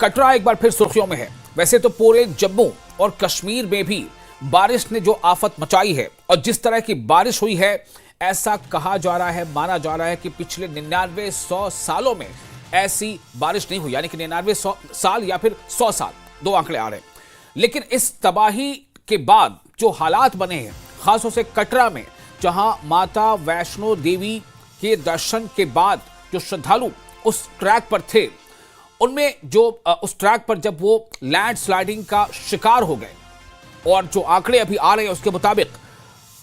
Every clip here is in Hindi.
कटरा एक बार फिर सुर्खियों में है। वैसे तो पूरे जम्मू और कश्मीर में भी बारिश ने जो आफत मचाई है और जिस तरह की बारिश हुई है, ऐसा कहा जा रहा है, माना जा रहा है कि पिछले 99-100 सालों में ऐसी बारिश नहीं हुई। यानी कि 99 साल या फिर 100 साल, दो आंकड़े आ रहे हैं। लेकिन इस तबाही के बाद जो हालात बने हैं, खासतौर से कटरा में, जहां माता वैष्णो देवी के दर्शन के बाद जो श्रद्धालु उस ट्रैक पर थे, उनमें जो उस ट्रैक पर जब वो लैंड स्लाइडिंग का शिकार हो गए, और जो आंकड़े अभी आ रहे हैं उसके मुताबिक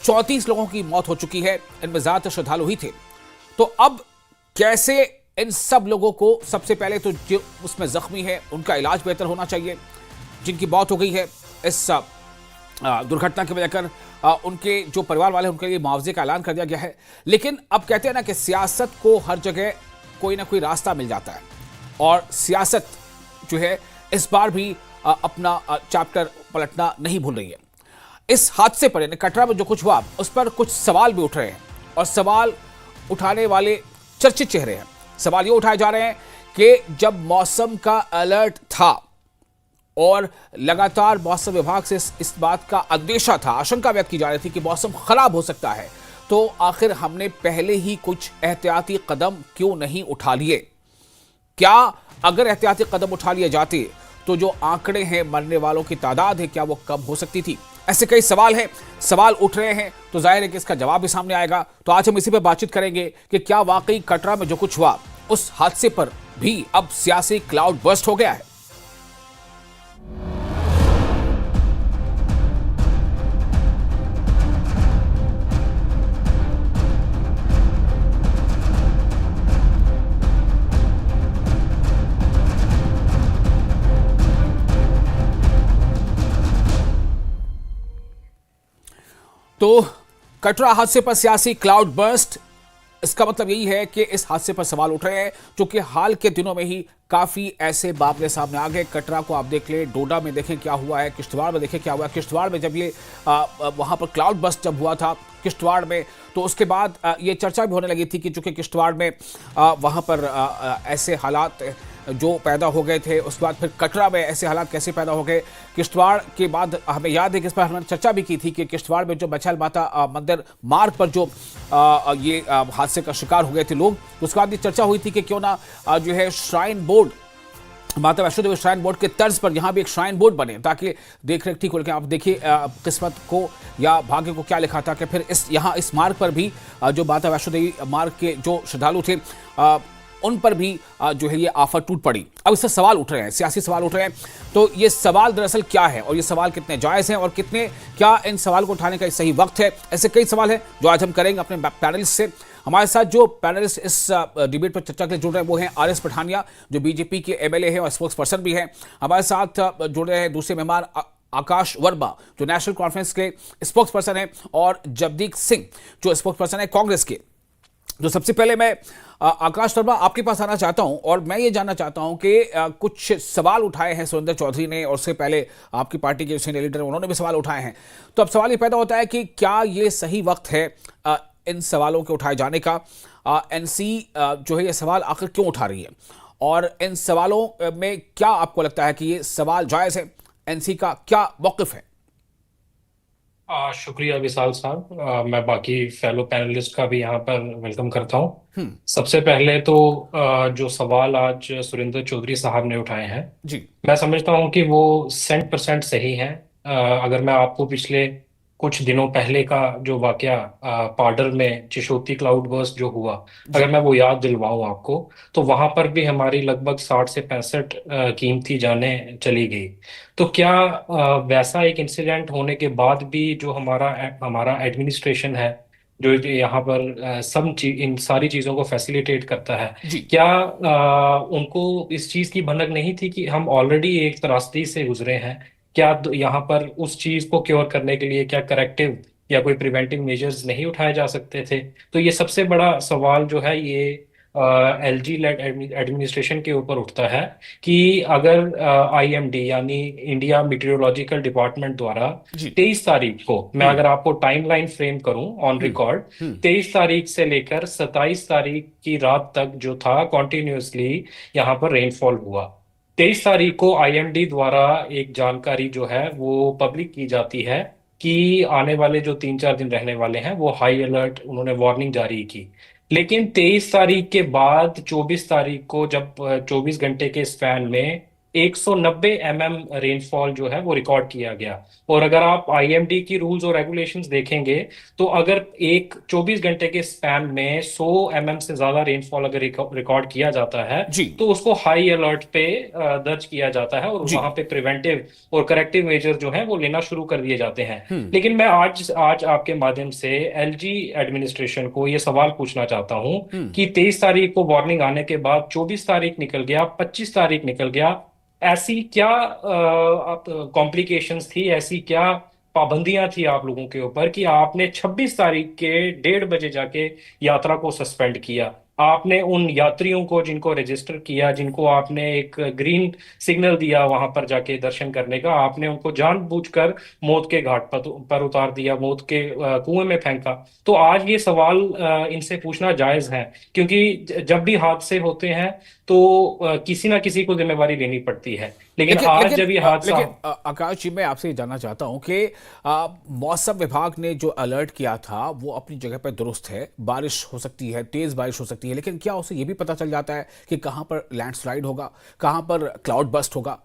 34 लोगों की मौत हो चुकी है, इनमें ज्यादातर श्रद्धालु ही थे। तो अब कैसे इन सब लोगों को, सबसे पहले तो जो उसमें जख्मी है उनका इलाज बेहतर होना चाहिए, जिनकी मौत हो गई है इस दुर्घटना के लेकर उनके जो परिवार वाले हैं उनके लिए मुआवजे का ऐलान कर दिया गया है। लेकिन अब कहते हैं ना कि सियासत को हर जगह कोई ना कोई रास्ता मिल जाता है, और सियासत जो है इस बार भी अपना चैप्टर पलटना नहीं भूल रही है। इस हादसे पर, यानी कटरा में जो कुछ हुआ, उस पर कुछ सवाल भी उठ रहे हैं, और सवाल उठाने वाले चर्चित चेहरे हैं। सवाल ये उठाए जा रहे हैं कि जब मौसम का अलर्ट था और लगातार मौसम विभाग से इस बात का अंदेशा था, आशंका व्यक्त की जा रही थी कि मौसम खराब हो सकता है, तो आखिर हमने पहले ही कुछ एहतियाती कदम क्यों नहीं उठा लिए? क्या अगर एहतियाती कदम उठा लिए जाते तो जो आंकड़े हैं, मरने वालों की तादाद है, क्या वो कम हो सकती थी? ऐसे कई सवाल हैं, सवाल उठ रहे हैं, तो जाहिर है कि इसका जवाब भी सामने आएगा। तो आज हम इसी पे बातचीत करेंगे कि क्या वाकई कटरा में जो कुछ हुआ, उस हादसे पर भी अब सियासी क्लाउड बर्स्ट हो गया है। तो कटरा हादसे पर सियासी क्लाउड बर्स्ट, इसका मतलब यही है कि इस हादसे पर सवाल उठ रहे हैं, क्योंकि हाल के दिनों में ही काफी ऐसे मामले सामने आ गए। कटरा को आप देख लें, डोडा में देखें क्या हुआ है, किश्तवाड़ में देखें क्या हुआ है। किश्तवाड़ में जब ये वहां पर क्लाउड बर्स्ट जब हुआ था किश्तवाड़ में, तो उसके बाद ये चर्चा भी होने लगी थी कि चूंकि किश्तवाड़ में वहां पर ऐसे हालात जो पैदा हो गए थे, उसके बाद फिर कटरा में ऐसे हालात कैसे पैदा हो गए। किश्तवाड़ के बाद हमें याद है कि इस पर हमने चर्चा भी की थी कि किश्तवाड़ में जो बछैल माता मंदिर मार्ग पर जो ये हादसे का शिकार हो गए थे लोग, उसके बाद ये चर्चा हुई थी कि क्यों ना जो है श्राइन बोर्ड, माता वैष्णो देवी श्राइन बोर्ड के तर्ज पर यहाँ भी एक श्राइन बोर्ड बने, ताकि देख रेख ठीक हो। लेकिन आप देखिए किस्मत को या भाग्य को क्या लिखा था कि फिर इस मार्ग पर भी जो माता वैष्णो देवी मार्ग के जो श्रद्धालु थे, उन पर भी जो है ये आफत टूट पड़ी। अब इससे सवाल उठ रहे हैं, सियासी सवाल उठ रहे हैं। तो ये सवाल दरअसल क्या है, और ये सवाल कितने जायज़ हैं, और कितने, क्या इन सवाल को उठाने का सही वक्त है? ऐसे कई सवाल हैं जो आज हम करेंगे अपने पैनलिस्ट से। हमारे साथ जो पैनलिस्ट इस डिबेट पर चर्चा के लिए जुड़ रहे हैं वो हैं आर.एस. पठानिया, जो बीजेपी के एमएलए हैं और स्पोक्स पर्सन भी हैं। हमारे साथ जुड़ रहे हैं दूसरे मेहमान आकाश वर्मा, जो नेशनल कॉन्फ्रेंस के स्पोक्स पर्सन हैं, और जगदीप सिंह, जो स्पोक्स पर्सन है कांग्रेस के। तो सबसे पहले मैं आकाश वर्मा आपके पास आना चाहता हूं, और मैं ये जानना चाहता हूं कि कुछ सवाल उठाए हैं सुरेंद्र चौधरी ने, और उससे पहले आपकी पार्टी के सीनियर लीडर उन्होंने भी सवाल उठाए हैं। तो अब सवाल ये पैदा होता है कि क्या ये सही वक्त है इन सवालों के उठाए जाने का? एनसी जो है ये सवाल आखिर क्यों उठा रही है, और इन सवालों में क्या आपको लगता है कि ये सवाल जायज़ है? एनसी का क्या मौक़िफ़ है? शुक्रिया विशाल साहब। मैं बाकी फेलो पैनलिस्ट का भी यहाँ पर वेलकम करता हूँ। सबसे पहले तो जो सवाल आज सुरेंद्र चौधरी साहब ने उठाए हैं, जी मैं समझता हूँ कि वो 100% सही हैं। अगर मैं आपको पिछले कुछ दिनों पहले का जो वाकया पाडर में चिशोती क्लाउड बर्स्ट जो हुआ, जी अगर मैं वो याद दिलवाऊं आपको, तो वहां पर भी हमारी लगभग 60 से 65 कीमती जानें चली गई। तो क्या वैसा एक इंसिडेंट होने के बाद भी जो हमारा हमारा एडमिनिस्ट्रेशन है, जो यहाँ पर इन सारी चीज़ों को फैसिलिटेट करता है, जी क्या उनको इस चीज़ की भनक नहीं थी कि हम ऑलरेडी एक त्रासदी से गुजरे हैं? क्या यहाँ पर उस चीज़ को क्योर करने के लिए क्या करेक्टिव या कोई प्रिवेंटिव मेजर्स नहीं उठाए जा सकते थे? तो ये सबसे बड़ा सवाल जो है ये एलजी लेड एडमिनिस्ट्रेशन के ऊपर उठता है कि अगर आईएमडी यानी इंडिया मीटेरोलॉजिकल डिपार्टमेंट द्वारा जी 23 तारीख को, मैं हम्म अगर आपको टाइमलाइन फ्रेम करूं ऑन हम्म रिकॉर्ड, हम्म 23 तारीख से लेकर 27 तारीख की रात तक जो था कॉन्टिन्यूसली यहाँ पर रेनफॉल हुआ। 23 तारीख को आईएमडी द्वारा एक जानकारी जो है वो पब्लिक की जाती है कि आने वाले जो 3-4 दिन रहने वाले हैं वो हाई अलर्ट, उन्होंने वार्निंग जारी की। लेकिन 23 तारीख के बाद 24 तारीख को जब 24 घंटे के स्पैन में 190 mm रेनफॉल जो है वो रिकॉर्ड किया गया। और अगर आप आईएमडी की रूल्स और रेगुलेशंस देखेंगे तो अगर एक 24 घंटे के स्पैन में 100 mm से ज्यादा रेनफॉल अगर रिकॉर्ड किया जाता है जी तो उसको हाई अलर्ट पे दर्ज किया जाता है और जी। वहां पे प्रिवेंटिव और करेक्टिव मेजर जो है वो लेना शुरू कर दिए जाते हैं। हम्म। लेकिन मैं आज आज आपके माध्यम से एलजी एडमिनिस्ट्रेशन को ये सवाल पूछना चाहता हूं हम्म। कि 23 तारीख को वार्निंग आने के बाद 24 तारीख निकल गया, 25 तारीख निकल गया, ऐसी क्या कॉम्प्लिकेशंस थी, ऐसी क्या पाबंदियां थी आप लोगों के ऊपर कि आपने 26 तारीख के 1:30 बजे जाके यात्रा को सस्पेंड किया? आपने उन यात्रियों को जिनको रजिस्टर किया, जिनको आपने एक ग्रीन सिग्नल दिया वहां पर जाके दर्शन करने का, आपने उनको जानबूझकर मौत के घाट पर उतार दिया, मौत के कुएं में फेंका। तो आज ये सवाल इनसे पूछना जायज है, क्योंकि जब भी हादसे होते हैं तो किसी ना किसी को जिम्मेवारी लेनी पड़ती है। लेकिन लेकिन आज लेकिन जब ये हादसा आकाश जी, मैं आपसे ये जानना चाहता हूं कि मौसम विभाग ने जो अलर्ट किया था वो अपनी जगह पर दुरुस्त है। बारिश हो सकती है, तेज बारिश हो सकती है, लेकिन क्या उसे ये भी पता चल जाता है कि कहां पर लैंडस्लाइड होगा, कहां पर क्लाउड बस्ट होगा?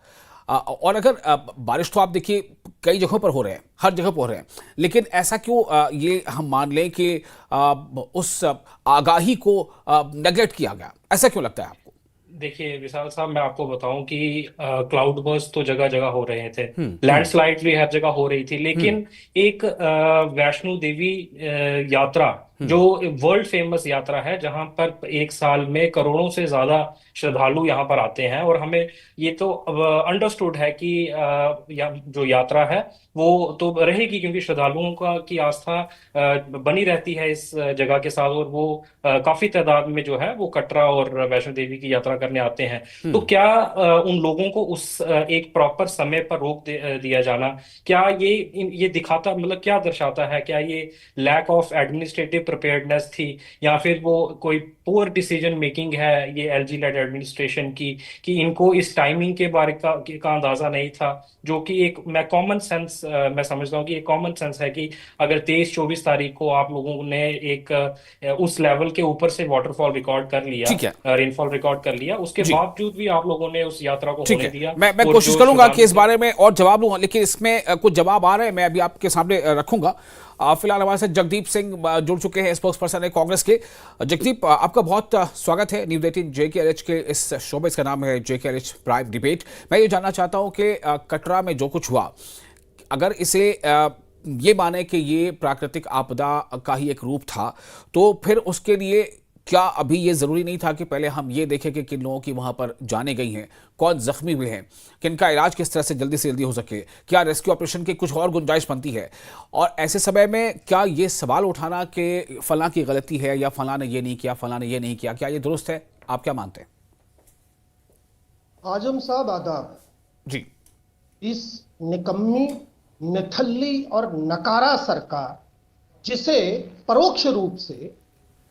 और अगर बारिश तो आप देखिए कई जगहों पर हो रहे हैं, हर जगह पर हो रहे हैं, लेकिन ऐसा क्यों ये हम मान लें कि उस आगाही को नेगलेक्ट किया गया? ऐसा क्यों लगता है आपको? देखिए विशाल साहब, मैं आपको बताऊं कि क्लाउड बर्स्ट तो जगह जगह हो रहे थे, हम्म। लैंडस्लाइड भी हर जगह हो रही थी, हम्म। लेकिन एक वैष्णो देवी यात्रा जो वर्ल्ड फेमस यात्रा है, जहां पर एक साल में करोड़ों से ज्यादा श्रद्धालु यहाँ पर आते हैं, और हमें ये तो अंडरस्टूड है कि जो यात्रा है वो तो रहेगी, क्योंकि श्रद्धालुओं का की आस्था बनी रहती है इस जगह के साथ, और वो काफी तादाद में जो है वो कटरा और वैष्णो देवी की यात्रा करने आते हैं। तो हम्म। क्या उन लोगों को उस एक प्रॉपर समय पर दिया जाना, क्या ये दिखाता, मतलब क्या दर्शाता है? क्या ये लैक ऑफ एडमिनिस्ट्रेटिव प्रिपेयर्डनेस थी, या फिर वो कोई पुअर डिसीजन मेकिंग है ये एलजी लेड एडमिनिस्ट्रेशन की, कि इनको इस टाइमिंग के बारे का अंदाजा नहीं था? जो कि एक मैं कॉमन सेंस मैं समझता हूँ कि एक कॉमन सेंस है कि अगर 23-24 तारीख को आप लोगों ने एक उस लेवल के ऊपर से वाटरफॉल रिकॉर्ड कर लिया, ठीक है। रेनफॉल रिकॉर्ड कर लिया, उसके जी बावजूद भी आप लोगों ने उस यात्रा को ठीक होने है। दिया, मैं और कोशिश जो करूंगा कि श्रद्धालु इस थे। बारे में और जवाब दूंगा, लेकिन इसमें कुछ जवाब आ रहे हैं, मैं अभी आपके सामने रखूंगा। फिलहाल हमारे साथ जगदीप सिंह जुड़ चुके हैं, स्पोक्स पर्सन है कांग्रेस के। जगदीप, आपका बहुत स्वागत है न्यूज़ 18 JKLH के इस शो में। इसका नाम है JKLH प्राइम डिबेट। मैं ये जानना चाहता हूं कि कटरा में जो कुछ हुआ, अगर इसे ये माने कि ये प्राकृतिक आपदा का ही एक रूप था, तो फिर उसके लिए क्या अभी ये ज़रूरी नहीं था कि पहले हम ये देखें कि किन लोगों की वहाँ पर जाने गई हैं, कौन ज़ख्मी हुए हैं, किन का इलाज किस तरह से जल्दी हो सके, क्या रेस्क्यू ऑपरेशन की कुछ और गुंजाइश बनती है? और ऐसे समय में क्या ये सवाल उठाना कि फलां की गलती है या फलां ने ये नहीं किया, फलां ने ये नहीं किया, क्या ये दुरुस्त है? आप क्या मानते हैं? आजम साहब आदाब। जी इस निकम्मी, निठल्ली और नकारा सरकार, जिसे परोक्ष रूप से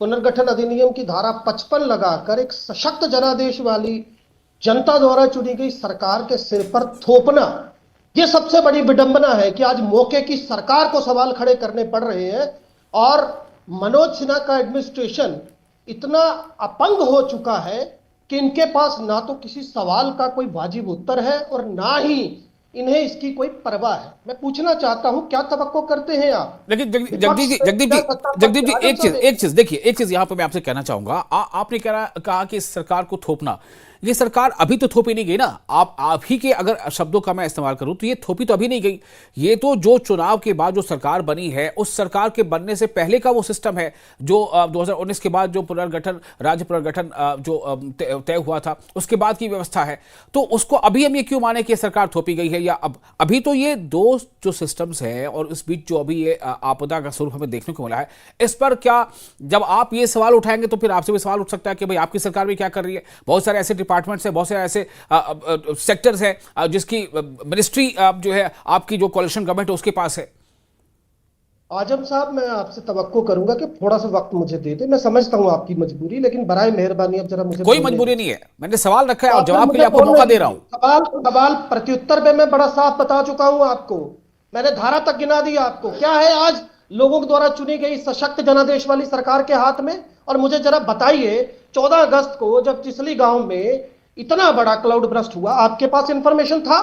पुनर्गठन अधिनियम की धारा 55 लगाकर एक सशक्त जनादेश वाली जनता द्वारा चुनी गई सरकार के सिर पर थोपना, यह सबसे बड़ी विडंबना है कि आज मौके की सरकार को सवाल खड़े करने पड़ रहे हैं। और मनोज सिन्हा का एडमिनिस्ट्रेशन इतना अपंग हो चुका है कि इनके पास ना तो किसी सवाल का कोई वाजिब उत्तर है और ना ही इन्हें इसकी कोई परवाह है। मैं पूछना चाहता हूं, क्या तवक्को करते हैं आप? लेकिन विपक्ष से क्या सत्ता पर जगदीप जी, आजम साहब, एक चीज देखिए, एक चीज यहां पर मैं आपसे कहना चाहूंगा। आपने कहा कि इस सरकार को थोपना, ये सरकार अभी तो थोपी नहीं गई ना। आप ही के अगर शब्दों का मैं इस्तेमाल करूं तो ये थोपी तो अभी नहीं गई। ये तो जो चुनाव के बाद जो सरकार बनी है, उस सरकार के बनने से पहले का वो सिस्टम है जो 2019 के बाद जो पुनर्गठन, राज्य पुनर्गठन जो तय हुआ था, उसके बाद की व्यवस्था है। तो उसको अभी हम ये क्यों माने कि ये सरकार थोपी गई है? या अभी तो ये दो जो सिस्टम्स हैं और इस बीच जो अभी ये आपदा का स्वरूप हमें देखने को मिला है, इस पर क्या जब आप ये सवाल उठाएंगे तो फिर आपसे भी सवाल उठ सकता है कि भाई आपकी सरकार भी क्या कर रही है? बहुत सारे ऐसे डिपार्टमेंट्स हैं, बहुत सारे ऐसे सेक्टर्स हैं जिसकी मिनिस्ट्री जो है आपकी जो कोalition गवर्नमेंट है उसके पास है। आजम साहब, मैं आपसे तवक्को करूंगा कि थोड़ा सा वक्त मुझे दे दे। मैं समझता हूं आपकी मजबूरी, लेकिन बराए मेहरबानी अब जरा मुझे कोई बोलने मजबूरी नहीं दीजिए। है, मैंने सवाल रखा है तो और आपने जवाब के लिए मुझे आपको बोलने मौका दे रहा दीजिए। हूं। सवाल सवाल प्रत्युत्तर पे मैं बड़ा साफ बता चुका हूं आपको। मैंने धारा तक गिना दी आपको। क्या है आज लोगों के द्वारा चुनी गई सशक्त जनादेश वाली सरकार के हाथ में? और मुझे जरा बताइए, 14 अगस्त को जब चिसली गांव में इतना बड़ा क्लाउड बर्स्ट हुआ, आपके पास इंफॉर्मेशन था?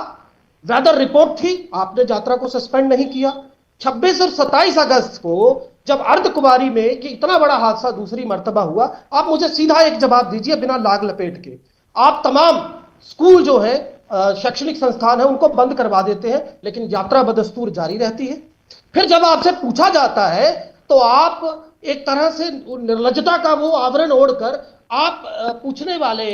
वेदर रिपोर्ट थी? आपने यात्रा को सस्पेंड नहीं किया। 26 और 27 अगस्त को जब अर्धकुमारी में कि इतना बड़ा हादसा दूसरी मर्तबा हुआ, आप मुझे सीधा एक जवाब दीजिए बिना लाग लपेट के। आप तमाम स्कूल जो है, शैक्षणिक संस्थान है, उनको बंद करवा देते हैं, लेकिन यात्रा बदस्तूर जारी रहती है। फिर जब आपसे पूछा जाता है तो आप एक तरह से निर्लज्जता का वो आवरण ओढ़कर आप पूछने वाले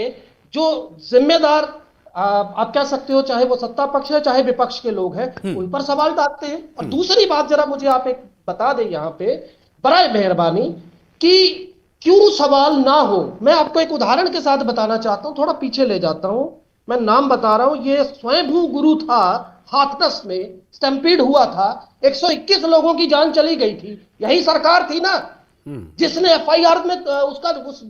जो जिम्मेदार, आप कह सकते हो, चाहे वो सत्ता पक्ष है चाहे विपक्ष के लोग हैं, उन पर सवाल डालते हैं। और दूसरी बात जरा मुझे आप एक बता दें यहां पे, बराए मेहरबानी, कि क्यों सवाल ना हो। मैं आपको एक उदाहरण के साथ बताना चाहता हूं, थोड़ा पीछे ले जाता हूं। मैं नाम बता रहा हूं, ये स्वयंभू गुरु था। हाथरस में स्टैम्पीड हुआ था, 121 लोगों की जान चली गई थी। यही सरकार थी ना जिसने एफआईआर में उसका उस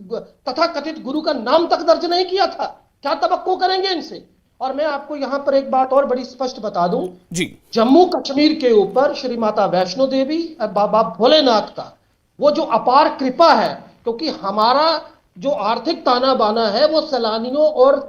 तथाकथित गुरु का नाम तक दर्ज नहीं किया था। क्या तवक्को करेंगे इनसे? और मैं आपको यहां पर एक बात और बड़ी स्पष्ट बता दूं, जी। जम्मू कश्मीर के ऊपर श्री माता वैष्णो देवी और बाबा भोलेनाथ का वो जो अपार कृपा है, क्योंकि हमारा जो आर्थिक ताना बाना है वो सैलानियों और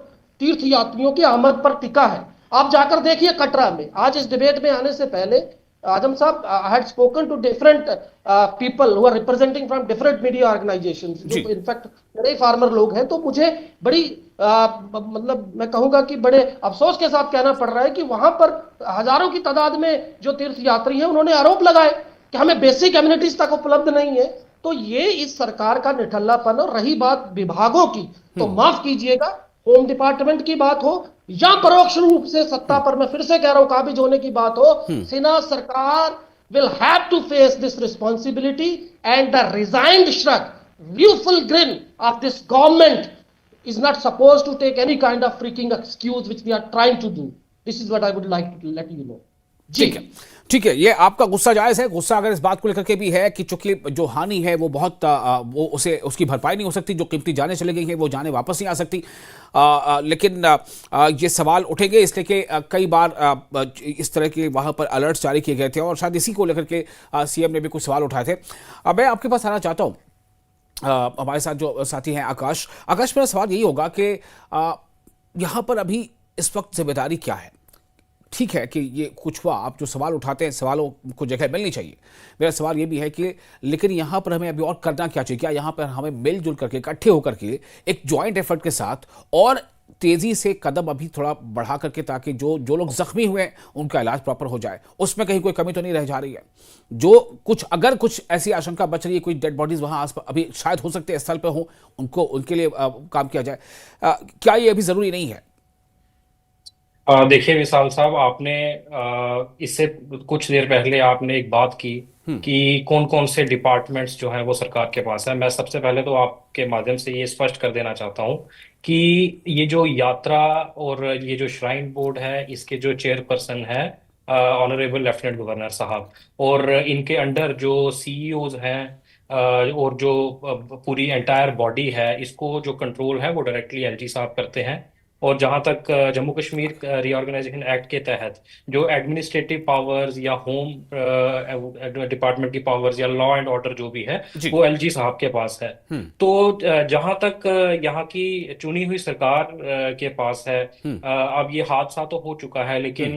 तीर्थ यात्रियों की आमद पर टिका है। आप जाकर देखिए कटरा में। आज इस डिबेट में आने से पहले आजम साहब, I had spoken to different people who are representing from different media organisations, जी। जो इनफैक्ट मेरे फार्मर लोग हैं। तो मुझे बड़ी मतलब मैं कहूंगा कि बड़े अफसोस के साथ कहना पड़ रहा है कि वहां पर हजारों की तादाद में जो तीर्थ यात्री हैं, उन्होंने आरोप लगाए कि हमें बेसिक एमिनिटीज तक उपलब्ध नहीं है। तो ये इस सरकार का निठल्लापन। और रही बात विभागों की, तो माफ कीजिएगा, होम डिपार्टमेंट की बात हो या परोक्ष रूप से सत्ता पर, मैं फिर से कह रहा हूं, काबिज होने की बात हो, सिन्हा सरकार will have to face this responsibility, and the resigned shrug, rueful grin of this government is not supposed to take any kind of freaking excuse which they are trying to do. This is what I would like to let you know. ठीक है, ठीक है, ये आपका गुस्सा जायज है। गुस्सा अगर इस बात को लेकर के भी है कि चूंकि जो हानि है वो बहुत वो उसे उसकी भरपाई नहीं हो सकती, जो कीमती जाने चली गई हैं वो जाने वापस नहीं आ सकती। लेकिन ये सवाल उठेंगे इसलिए कि कई बार इस तरह के वहाँ पर अलर्ट्स जारी किए गए थे और शायद इसी को लेकर के सीएम ने भी कुछ सवाल उठाए थे। मैं आपके पास आना चाहता हूँ, हमारे साथ जो साथी हैं आकाश। आकाश, मेरा सवाल यही होगा कि यहाँ पर अभी इस वक्त जिम्मेदारी क्या है? ठीक है कि ये कुछ हुआ, आप जो सवाल उठाते हैं सवालों को जगह मिलनी चाहिए। मेरा सवाल ये भी है कि लेकिन यहाँ पर हमें अभी और करना क्या चाहिए? क्या यहाँ पर हमें मिलजुल करके, इकट्ठे होकर के, एक जॉइंट एफर्ट के साथ और तेजी से कदम अभी थोड़ा बढ़ा करके, ताकि जो लोग जख्मी हुए हैं उनका इलाज प्रॉपर हो जाए, उसमें कहीं कोई कमी तो नहीं रह जा रही है? जो कुछ अगर कुछ ऐसी आशंका बच रही है, कोई डेड बॉडीज वहाँ आस अभी शायद हो सकते हैं स्थल पर हो, उनको उनके लिए काम किया जाए। क्या ये अभी ज़रूरी नहीं है? देखिए विशाल साहब, आपने इससे कुछ देर पहले आपने एक बात की कि कौन कौन से डिपार्टमेंट्स जो हैं वो सरकार के पास है। मैं सबसे पहले तो आपके माध्यम से ये स्पष्ट कर देना चाहता हूँ कि ये जो यात्रा और ये जो श्राइन बोर्ड है, इसके जो चेयरपर्सन है ऑनरेबल लेफ्टिनेंट गवर्नर साहब, और इनके अंडर जो सीईओज हैं और जो पूरी एंटायर बॉडी है, इसको जो कंट्रोल है वो डायरेक्टली एलजी साहब करते हैं। और जहां तक जम्मू कश्मीर रीऑर्गेनाइजेशन एक्ट के तहत जो एडमिनिस्ट्रेटिव पावर्स या होम डिपार्टमेंट की पावर्स या लॉ एंड ऑर्डर जो भी है, जी। वो एलजी साहब के पास है। तो जहां तक यहाँ की चुनी हुई सरकार के पास है, अब ये हादसा तो हो चुका है, लेकिन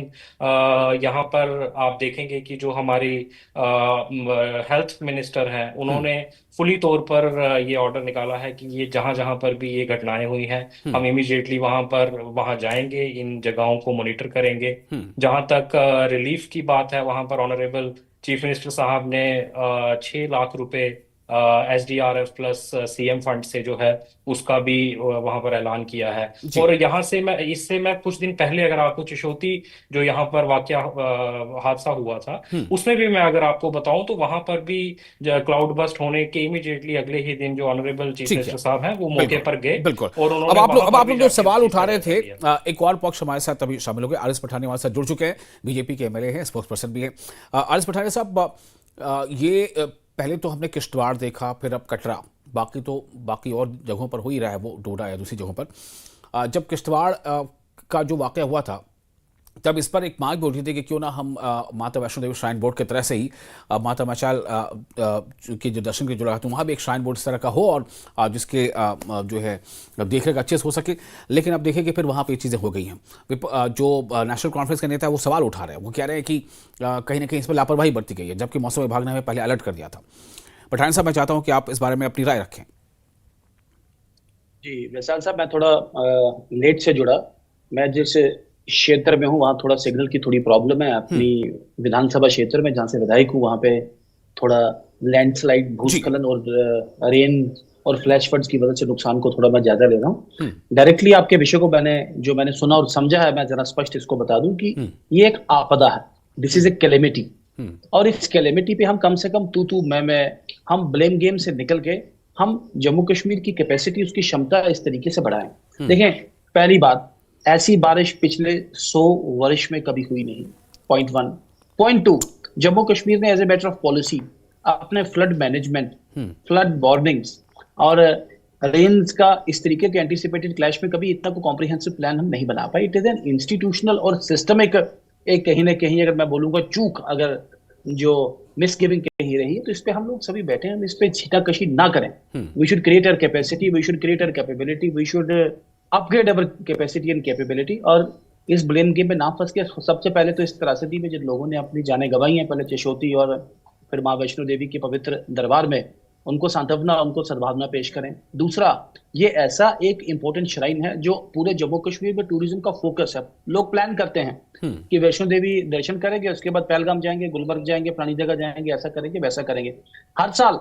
यहाँ पर आप देखेंगे कि जो हमारी हेल्थ मिनिस्टर हैं, उन्होंने फुली तौर पर ये ऑर्डर निकाला है कि ये जहां जहां पर भी ये घटनाएं हुई हैं, हम इमीडिएटली वहां जाएंगे, इन जगहों को मॉनिटर करेंगे। जहां तक रिलीफ की बात है, वहां पर ऑनरेबल चीफ मिनिस्टर साहब ने 6 लाख रुपए एसडीआरएफ प्लस सीएम फंड से जो है उसका भी वहां पर ऐलान किया है। और यहाँ से मैं कुछ दिन पहले, अगर आपको चिशोती जो यहाँ पर वाकया हादसा हुआ था, उसमें भी मैं अगर आपको बताऊं तो वहां पर भी क्लाउड बस्ट होने के इमीडिएटली अगले ही दिन जो ऑनरेबल चीफ मिनिस्टर साहब हैं वो मौके पर गए। बिल्कुल। और अब आप लोग जो सवाल उठा रहे थे, एक और पक्ष हमारे साथ अभी शामिल हो गए। आरिस पठानी हमारे साथ जुड़ चुके हैं, बीजेपी के एमएलए हैं, स्पोक्स पर्सन भी हैं। आरिस पठानी साहब, ये पहले तो हमने किश्तवाड़ देखा, फिर अब कटरा, बाकी और जगहों पर हो ही रहा है वो, डोडा या दूसरी जगहों पर। जब किश्तवाड़ का जो वाक़या हुआ था, तब इस पर एक मांग भी उठी थी कि क्यों ना हम माता वैष्णो देवी श्राइन बोर्ड की तरह से ही माता मचाल के जो दर्शन के जो रहा, तो वहाँ भी एक श्राइन बोर्ड इस तरह का हो और जिसके जो है देख रेख अच्छे से हो सके। लेकिन अब देखें कि फिर वहाँ पे ये चीज़ें हो गई हैं। जो नेशनल कॉन्फ्रेंस के नेता है वो सवाल उठा रहे हैं, वो कह रहे हैं कि कहीं ना कहीं इस पर लापरवाही बरती गई है, जबकि मौसम विभाग ने हमें पहले अलर्ट कर दिया था। पठान साहब, मैं चाहता हूँ कि आप इस बारे में अपनी राय रखें। जी वैशाल साहब, मैं थोड़ा लेट से जुड़ा। मैं जिस क्षेत्र में हूँ वहाँ थोड़ा सिग्नल की थोड़ी प्रॉब्लम है। अपनी विधानसभा क्षेत्र में जहाँ से विधायक हूँ वहाँ पे थोड़ा लैंडस्लाइड, भूस्खलन और रेन और फ्लैश फ्लड्स की वजह से नुकसान को थोड़ा मैं ज्यादा ले रहा हूँ। डायरेक्टली आपके विषय को मैंने सुना और समझा है, मैं जरा स्पष्ट इसको बता दूं कि ये एक आपदा है। This is a calamity. और इस कैलेमिटी पे हम कम से कम तू मैं हम ब्लेम गेम से निकल के हम जम्मू कश्मीर की कैपेसिटी, उसकी क्षमता इस तरीके से बढ़ाएं। देखें, पहली बात, ऐसी बारिश पिछले 100 वर्ष में कभी हुई नहीं। पॉइंट 1। पॉइंट 2, जम्मू कश्मीर ने as a matter of policy अपने फ्लड मैनेजमेंट, फ्लड वार्निंग्स और रेन्स का इस तरीके के एंटीसिपेटेड क्लैश में कभी इतना को कॉम्प्रिहेंसिव प्लान हम नहीं बना पाए। इट इज एन इंस्टीट्यूशनल और सिस्टमिक एक कहीं ना कहीं, अगर मैं बोलूंगा चूक, अगर जो मिसगिविंग कहीं रही है, तो इस पे हम लोग सभी बैठे हैं, हम इस पे छीटाकशी ना करें। We should create our capacity, we should create our capability, we should upgrade our capacity and capability. और इस ब्लेम गेम में ना फंस के सबसे पहले तो इस त्रासदी में जिन लोगों ने अपनी जानें गंवाई हैं, पहले चशोती और फिर माँ वैष्णो देवी के पवित्र दरबार में, उनको सांत्वना, उनको सद्भावना पेश करें। दूसरा, ये ऐसा एक इंपॉर्टेंट श्राइन है जो पूरे जम्मू कश्मीर में टूरिज्म का फोकस है। लोग प्लान करते हैं कि वैष्णो देवी दर्शन करेंगे, उसके बाद पहलगाम जाएंगे, गुलमर्ग जाएंगे, फलानी जगह जाएंगे, ऐसा करेंगे, वैसा करेंगे। हर साल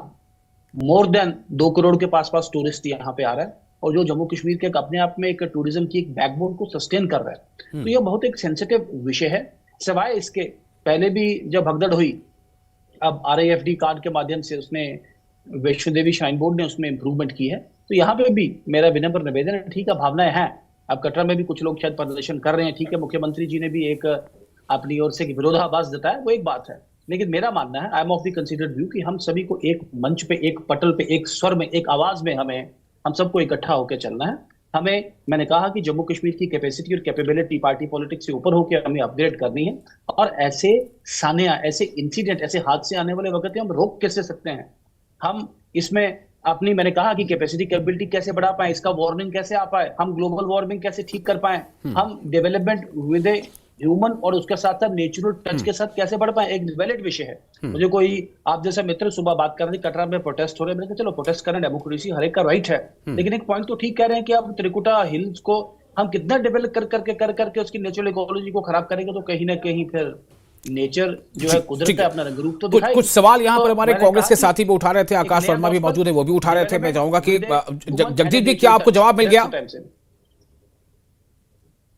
मोर देन 2 करोड़ के पास टूरिस्ट यहाँ पे आ रहा है, और जो जम्मू कश्मीर के अपने आप में एक टूरिज्म की एक बैकबोन को सस्टेन कर रहा है। तो यह बहुत एक सेंसिटिव विषय है। सिवाय इसके, पहले भी जब भगदड़ हुई, अब RIFD कार्ड के माध्यम से उसने वैष्णो देवी श्राइन बोर्ड ने उसमें इंप्रूवमेंट की है। तो यहाँ पे भी मेरा विनम्र निवेदन है, ठीक है, भावनाएं हैं। अब कटरा में भी कुछ लोग शायद प्रदर्शन कर रहे हैं, ठीक है, मुख्यमंत्री जी ने भी एक अपनी ओर से विरोधाभास जताया, वो एक बात है। लेकिन मेरा मानना है, I am of the considered view, कि हम सभी को एक मंच पे, एक पटल पे, एक स्वर में, एक आवाज में हम सबको इकट्ठा होकर चलना है। मैंने कहा कि जम्मू कश्मीर की कैपेसिटी और कैपेबिलिटी पार्टी पॉलिटिक्स से ऊपर होकर हमें अपग्रेड करनी है। और ऐसे सानिया, ऐसे इंसिडेंट, ऐसे हादसे आने वाले वक्त हम रोक कैसे सकते हैं? हम इसमें अपनी, मैंने कहा कि कैपेसिटी कैपेबिलिटी कैसे बढ़ा पाए, इसका वार्निंग कैसे आ पाए, हम ग्लोबल वार्मिंग कैसे ठीक कर पाए, हम डेवलपमेंट विद ए ह्यूमन और उसके साथ साथ नेचुरल टच के साथ कैसे बढ़ पाए, एक वैलिड विषय है। मुझे कोई आप जैसा मित्र सुबह बात कर रहे थे, कटरा में प्रोटेस्ट हो रहे हैं, मैंने कहा चलो प्रोटेस्ट करें, डेमोक्रेसी हर एक का राइट है। लेकिन एक पॉइंट तो ठीक कह रहे हैं कि अब त्रिकुटा हिल्स को हम कितना डेवलप कर करके उसकी नेचुरल इकोलॉजी को खराब करेंगे, तो कहीं ना कहीं फिर नेचर जो है, कुदरत है, अपना रंग रूप तो दिखाएगी। कुछ सवाल यहाँ पर हमारे कांग्रेस के साथी भी उठा रहे थे, आकाश वर्मा भी मौजूद है, वो भी उठा रहे थे। मैं चाहूंगा कि जगदीप जी, क्या आपको जवाब मिल गया?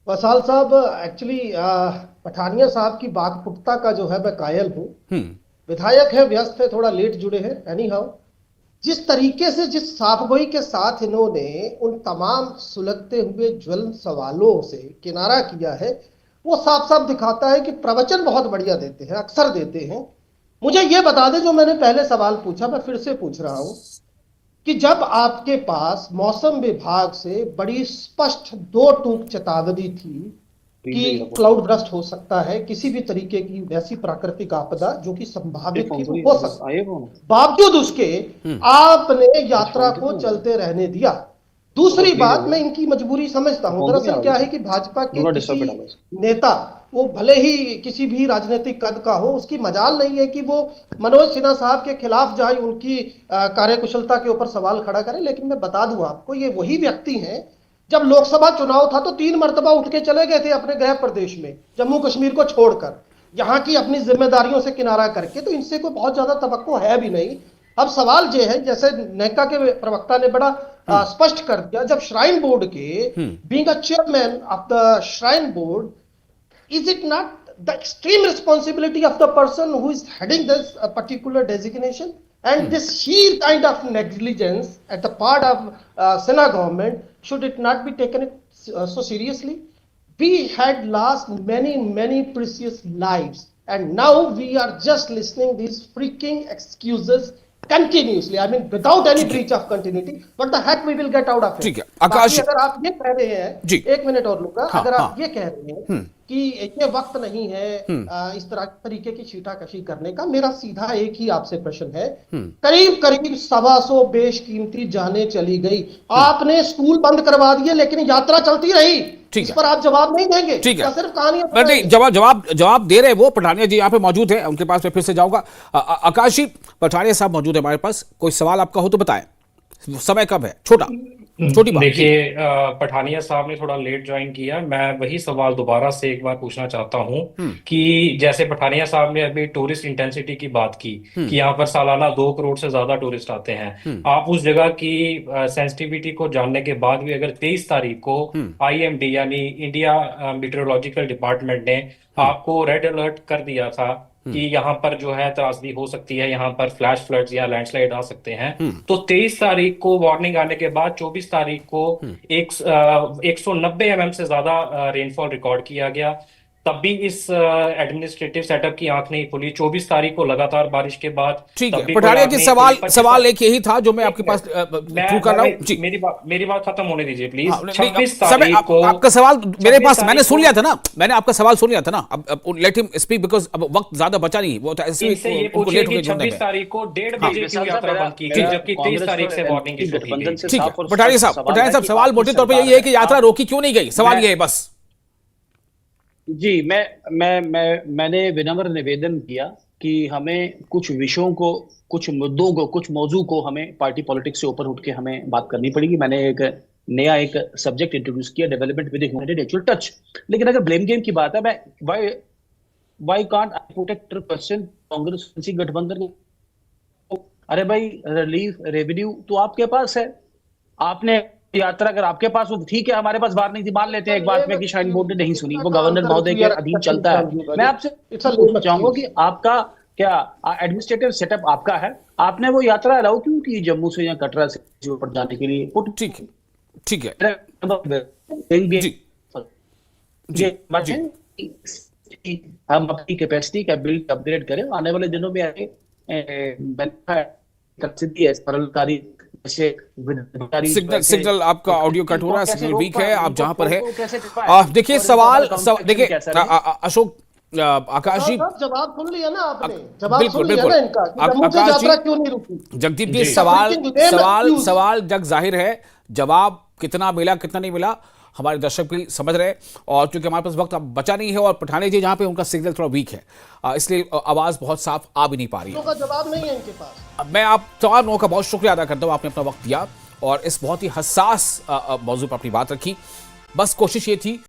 वसाल साहब, एक्चुअली पठानिया साहब की वाकपुटता का जो है मैं कायल हूँ। विधायक है, व्यस्त है, थोड़ा लेट जुड़े हैं। एनी हाउ, जिस तरीके से, जिस साफगोई के साथ इन्होंने उन तमाम सुलगते हुए ज्वलन सवालों से किनारा किया है, वो साफ साफ दिखाता है कि प्रवचन बहुत बढ़िया देते हैं, अक्सर देते हैं। मुझे ये बता दें, जो मैंने पहले सवाल पूछा, मैं फिर से पूछ रहा हूं कि जब आपके पास मौसम विभाग से बड़ी स्पष्ट 2 टूक चेतावनी थी कि क्लाउड बर्स्ट हो सकता है, किसी भी तरीके की वैसी प्राकृतिक आपदा जो कि संभावित थी वो हो सकता है, बावजूद उसके आपने यात्रा को चलते रहने दिया। दूसरी बात, मैं इनकी मजबूरी समझता हूं। दरअसल क्या है कि भाजपा के किसी नेता, वो भले ही किसी भी राजनीतिक कद का हो, उसकी मजाल नहीं है कि वो मनोज सिन्हा साहब के खिलाफ जाए, उनकी कार्यकुशलता के ऊपर सवाल खड़ा करे। लेकिन मैं बता दूं आपको, ये वही व्यक्ति हैं, जब लोकसभा चुनाव था तो 3 मरतबा उठ के चले गए थे अपने गृह प्रदेश में, जम्मू कश्मीर को छोड़कर, यहाँ की अपनी जिम्मेदारियों से किनारा करके। तो इनसे कोई बहुत ज्यादा तवक्को है भी नहीं। अब सवाल ये है, जैसे नेका के प्रवक्ता ने बड़ा स्पष्ट कर दिया, जब श्राइन बोर्ड के being a chairman of the shrine board, is it not the extreme responsibility of the person who is heading this particular designation? And this sheer kind of negligence at the part of Sinha government, should it not be taken so seriously? We had lost many precious lives and now we are just listening these freaking excuses continuously. I mean, without any breach of continuity. What the heck we will get out of it? ठीक है, आकाश- बाकी अगर आप ये कह रहे हैं, जी। 1 मिनट और लूंगा, हाँ, अगर आप हाँ। ये कह रहे हैं कि ये वक्त नहीं है इस तरह तरीके की छीटाकशी करने का, मेरा सीधा एक ही आपसे प्रश्न है। करीब करीब 125 बेशकीमती जाने चली गई, आपने स्कूल बंद करवा दिए लेकिन यात्रा चलती रही। ठीक इस है। पर आप जवाब नहीं देंगे? ठीक है। या सिर्फ कहानियां नहीं, सुनाएंगे? जवाब दे रहे वो पठानिया जी यहाँ पे मौजूद है, उनके पास मैं फिर से जाऊंगा। आकाश जी, पठानिया साहब मौजूद है हमारे पास, कोई सवाल आपका हो तो बताएं, समय कब है, छोटी बात। देखिए, पठानिया साहब ने थोड़ा लेट ज्वाइन किया। मैं वही सवाल दोबारा से एक बार पूछना चाहता हूँ कि जैसे पठानिया साहब ने अभी टूरिस्ट इंटेंसिटी की बात की कि यहाँ पर सालाना 2 करोड़ से ज्यादा टूरिस्ट आते हैं। आप उस जगह की सेंसिटिविटी को जानने के बाद भी अगर 23 तारीख को IMD यानी इंडिया मीटरोलॉजिकल डिपार्टमेंट ने आपको रेड अलर्ट कर दिया था कि यहाँ पर जो है त्रासदी हो सकती है, यहाँ पर फ्लैश फ्लड्स या लैंडस्लाइड आ सकते हैं, तो 23 तारीख को वार्निंग आने के बाद 24 तारीख को 190 mm से ज्यादा रेनफॉल रिकॉर्ड किया गया। तब भी इस एडमिनिस्ट्रेटिव सेटअप की आंख नहीं खुली। 24 तारीख को लगातार बारिश के बाद ठीक तब है भी कोई पठानिया आंख जी, नहीं खुली। सवाल एक यही था जो मैं आपके पास मैं थ्रू कर रहा हूँ जी। मेरी बात खत्म होने दीजिए प्लीज। हाँ, नहीं, 26 समय तारीख को आपका सवाल मेरे 26 पास, मैंने तारीख सुन को- लिया था ना, मैंने आपका सवाल सुन लिया था ना। अब लेट हिम स्पीक बिकॉज अब वक्त ज्यादा बचा नहीं, वो तो ऐसे ही इनसे ये उनको पूछिए लेट हो कि गया जुड़ने 26 में। तारीख को 1:30 हाँ। बजे क्यों यात्रा बंद की गई जबकि 23 तारीख से वार्निंग इशू की गई। ठीक है पठानिया साहब, सवाल मोटे तौर पर यही है कि यात्रा रोकी क्यों नहीं गई, सवाल ये है बस। जी, मैंने विनम्र निवेदन किया कि हमें कुछ विषयों को, कुछ मुद्दों को, कुछ मौजू को हमें पार्टी पॉलिटिक्स से ऊपर उठ के हमें बात करनी पड़ेगी। मैंने एक नया सब्जेक्ट इंट्रोड्यूस किया, development with humanity actual touch. लेकिन अगर ब्लेम गेम की बात है, मैं why can't I put a question Congress गठबंधन को, अरे भाई रिलीफ रेवेन्यू तो आपके पास है, आपने यात्रा अगर आपके पास हो ठीक है, हमारे पास बात नहीं थी, मान लेते हैं एक बात में कि शाइन बोर्ड ने नहीं सुनी, वो गवर्नर महोदय के अधीन चलता है। मैं आपसे चाहूंगा कि आपका क्या एडमिनिस्ट्रेटिव सेटअप आपका है, आपने वो यात्रा अलाउ क्यों की जम्मू से या कटरा से ऊपर जाने के लिए? ठीक है, ठीक है जी, जी, जी, हम अपनी कैपेसिटी का बिल्ड अपग्रेड करें, आने वाले दिनों में आगे सरलकारी सिग्नल आपका ऑडियो कट हो रहा है, सिग्नल वीक है, आप जहां पर है। देखिए सवाल देखिए अशोक, आकाश जी, जवाब सुन लिया ना आपने, जवाब बिल्कुल सुन लिया ना इनका कि जम्मू से आकाश जी, यात्रा क्यों नहीं रुकी? जगदीप जी, जी। सवाल जग जाहिर है, जवाब कितना मिला कितना नहीं मिला हमारे दर्शक भी समझ रहे, और क्योंकि हमारे पास वक्त अब बचा नहीं है और पठानिया जी जहां पे उनका सिग्नल थोड़ा वीक है, इसलिए आवाज बहुत साफ आ भी नहीं पा रही है। का जवाब नहीं है इनके पास। अब मैं आप तमाम लोगों का बहुत शुक्रिया अदा करता हूं, आपने अपना वक्त दिया और इस बहुत ही हसास मौजू पर अपनी बात रखी। बस कोशिश ये थी